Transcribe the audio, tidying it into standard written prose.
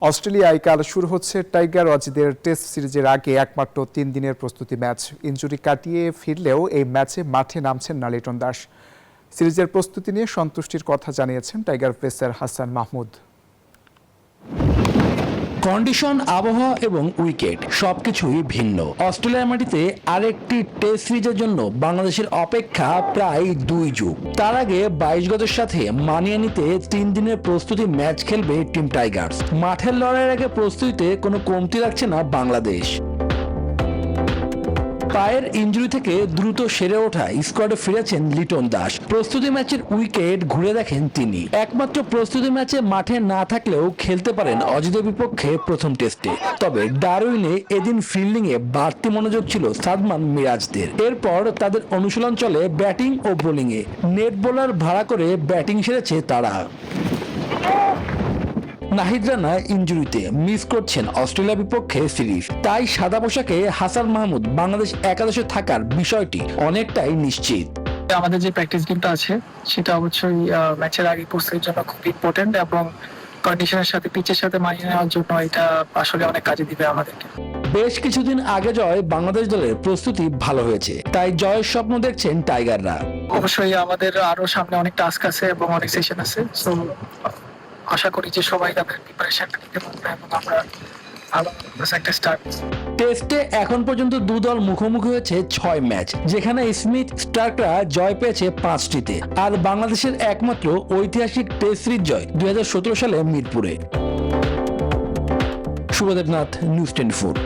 অস্ট্রেলিয়ায় কাল শুরু হচ্ছে টাইগার অজিদের টেস্ট সিরিজের আগে একমাত্র ৩ দিনের প্রস্তুতি ম্যাচ। ইনজুরি কাটিয়ে ফিরলেও এই ম্যাচে মাঠে নামছেন না লিটন দাস। সিরিজের প্রস্তুতি নিয়ে সন্তুষ্টির কথা জানিয়েছেন tiger pacer Hasan Mahmud. Condition, আবহাওয়া এবং উইকেট সবকিছুই ভিন্ন। অস্ট্রেলিয়ার মাটিতে আরেকটি টেস্ট সিরিজের জন্য বাংলাদেশের অপেক্ষা প্রায় 2 যুগ। তার আগে 22 গজের সাথে মানিয়ে নিতে 3 দিনের প্রস্তুতি ম্যাচ খেলবে টিম টাইগার্স। মাঠের লড়াইয়ের আগে প্রস্তুতিতে কোনো কমতি রাখছে না বাংলাদেশ। পায়ের ইনজুরি থেকে দ্রুত সেরে ওঠা স্কোয়াডে ফিরেছেন লিটন দাস। প্রস্তুতি ম্যাচের উইকেট ঘুরে দেখেন তিনি। একমাত্র প্রস্তুতি ম্যাচে মাঠে না থাকলেও খেলতে পারেন অজিদের বিপক্ষে প্রথম টেস্টে। তবে ডারউইনে এদিন ফিল্ডিংয়ে বাড়তি মনোযোগ ছিল সাদমান মিরাজদের। এরপর তাদের অনুশীলন চলে ব্যাটিং ও বোলিংয়ে। নেট বোলার ভাড়া করে ব্যাটিং সেরেছে তারা। নাহিদ রানা ইনজুরিতে মিস করছেন অস্ট্রেলিয়ার বিপক্ষে সিরিজ। তাই সাদা পোশাকে হাসান মাহমুদ বাংলাদেশ একাদশে থাকার বিষয়টি অনেকটাই নিশ্চিত। আমাদের যে প্র্যাকটিস গেমটা আছে সেটা অবশ্যই ম্যাচের আগে প্রস্তুতির জন্য খুব ইম্পর্টেন্ট এবং কন্ডিশনের সাথে পিচের সাথে মানিয়ে নেওয়ার জন্য এটা আসলে অনেক কাজে দিবে আমাদেরকে। বেশ কিছুদিন আগে জয় বাংলাদেশ দলের প্রস্তুতি ভালো হয়েছে, তাই জয়ের স্বপ্ন দেখছেন টাইগাররা। অবশ্যই আমাদের আরো সামনে অনেক টাস্ক আছে এবং অনেক সেশন আছে, সো আশা করি যে সবাই তাদের প্রিপারেশনটা নিতে পারবে এবং আমরা ভালো একটা স্টার্ট। টেস্টে এখন পর্যন্ত 2 দল মুখোমুখি হয়েছে 6 ম্যাচ, যেখানে স্মিথ স্টার্করা জয় পেয়েছে 5টিতে। আর বাংলাদেশের একমাত্র ঐতিহাসিক টেস্ট সিরিজ জয় 2017 সালে মিরপুরে। শুভদেবনাথ, নিউজ 24।